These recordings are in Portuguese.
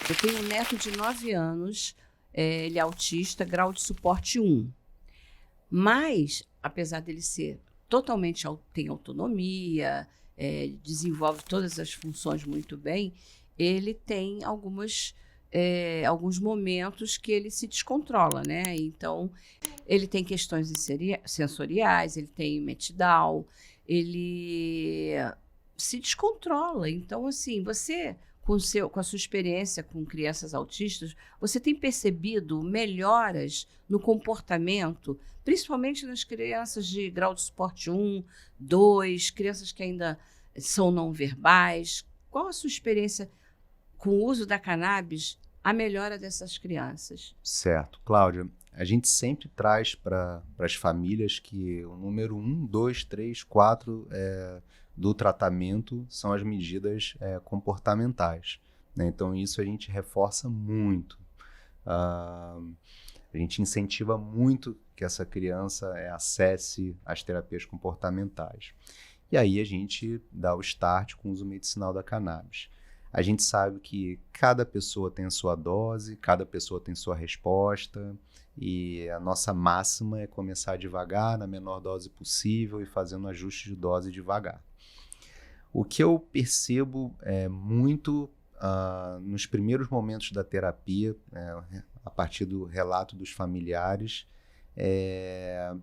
Eu tenho um neto de 9 anos, ele é autista, grau de suporte 1. Mas, apesar dele ser totalmente, tem autonomia, desenvolve todas as funções muito bem, ele tem alguns momentos que ele se descontrola, né? Então, ele tem questões sensoriais, ele tem meltdown, ele se descontrola. Então, assim, você, com a sua experiência com crianças autistas, você tem percebido melhoras no comportamento, principalmente nas crianças de grau de suporte 1, 2, crianças que ainda são não verbais? Qual a sua experiência com o uso da cannabis, a melhora dessas crianças? Certo. Cláudia, a gente sempre traz para as famílias que o número 1, 2, 3, 4 do tratamento são as medidas comportamentais, né? Então, isso a gente reforça muito. A gente incentiva muito que essa criança acesse as terapias comportamentais. E aí a gente dá o start com o uso medicinal da cannabis. A gente sabe que cada pessoa tem a sua dose, cada pessoa tem sua resposta, e a nossa máxima é começar devagar, na menor dose possível, e fazendo ajuste de dose devagar. O que eu percebo muito nos primeiros momentos da terapia, a partir do relato dos familiares, é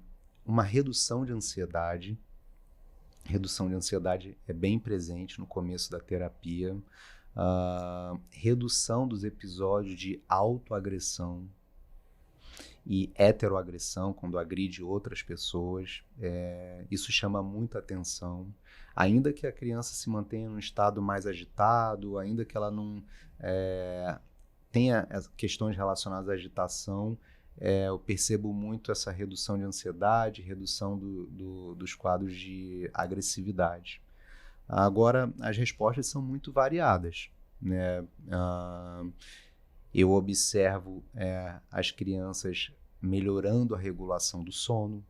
uma redução de ansiedade. Redução de ansiedade é bem presente no começo da terapia. Redução dos episódios de autoagressão e heteroagressão, quando agride outras pessoas. Isso chama muita atenção. Ainda que a criança se mantenha num estado mais agitado, ainda que ela não tenha questões relacionadas à agitação, eu percebo muito essa redução de ansiedade, redução dos quadros de agressividade. Agora, as respostas são muito variadas, né? Eu observo as crianças melhorando a regulação do sono,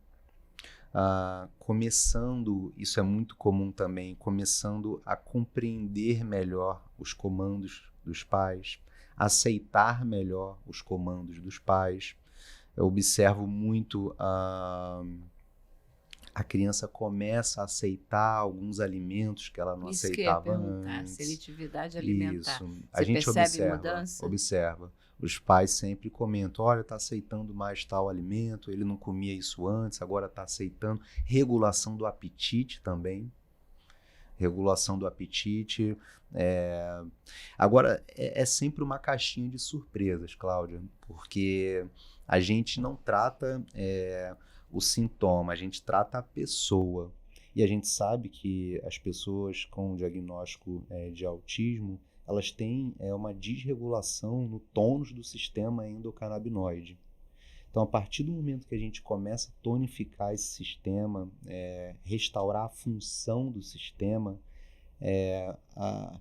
começando, isso é muito comum também, começando a compreender melhor os comandos dos pais, aceitar melhor os comandos dos pais. Eu observo muito a criança começa a aceitar alguns alimentos que ela não aceitava antes. Seletividade alimentar. Isso. Você percebe mudança? Observa. Os pais sempre comentam, olha, está aceitando mais tal alimento, ele não comia isso antes, agora está aceitando. Regulação do apetite também. Regulação do apetite. Agora, é sempre uma caixinha de surpresas, Cláudia, porque a gente não trata o sintoma, a gente trata a pessoa. E a gente sabe que as pessoas com diagnóstico de autismo, elas têm uma desregulação no tônus do sistema endocannabinoide. Então, a partir do momento que a gente começa a tonificar esse sistema, restaurar a função do sistema, a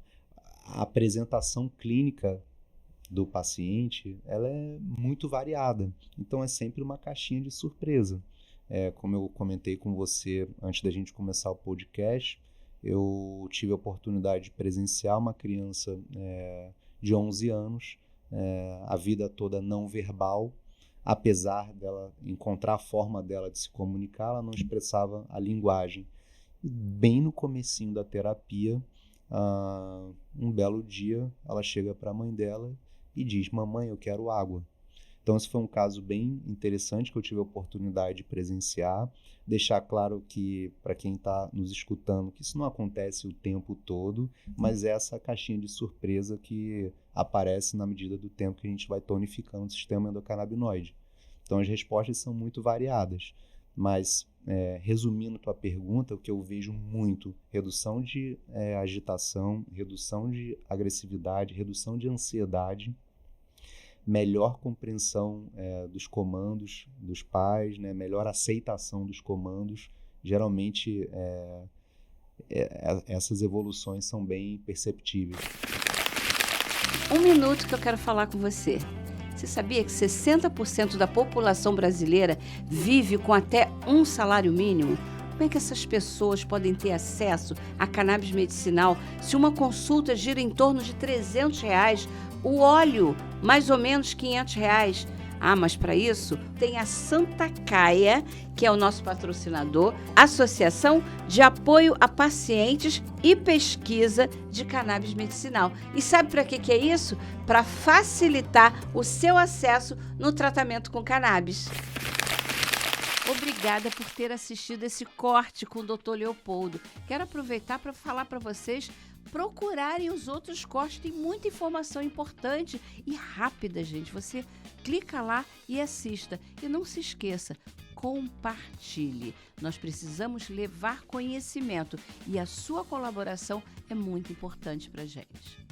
apresentação clínica do paciente, ela é muito variada. Então, é sempre uma caixinha de surpresa. Como eu comentei com você antes da gente começar o podcast, eu tive a oportunidade de presenciar uma criança de 11 anos, a vida toda não verbal. Apesar dela encontrar a forma dela de se comunicar, ela não expressava a linguagem. E bem no comecinho da terapia, um belo dia, ela chega para a mãe dela e diz, mamãe, eu quero água. Então, esse foi um caso bem interessante que eu tive a oportunidade de presenciar. Deixar claro que, para quem está nos escutando, que isso não acontece o tempo todo, mas é essa caixinha de surpresa que aparece na medida do tempo que a gente vai tonificando o sistema endocannabinoide. Então, as respostas são muito variadas. Mas, resumindo tua pergunta, o que eu vejo muito, redução de agitação, redução de agressividade, redução de ansiedade, melhor compreensão dos comandos dos pais, né? Melhor aceitação dos comandos. Geralmente, essas evoluções são bem perceptíveis. Um minuto que eu quero falar com você. Você sabia que 60% da população brasileira vive com até um salário mínimo? Como é que essas pessoas podem ter acesso a cannabis medicinal se uma consulta gira em torno de R$300, o óleo mais ou menos R$500? Ah, mas para isso tem a Santa Caia, que é o nosso patrocinador, Associação de Apoio a Pacientes e Pesquisa de Cannabis Medicinal. E sabe para que é isso? Para facilitar o seu acesso no tratamento com cannabis. Obrigada por ter assistido esse corte com o Dr. Leopoldo. Quero aproveitar para falar para vocês procurarem os outros cortes. Tem muita informação importante e rápida, gente. Você clica lá e assista. E não se esqueça, compartilhe. Nós precisamos levar conhecimento e a sua colaboração é muito importante para a gente.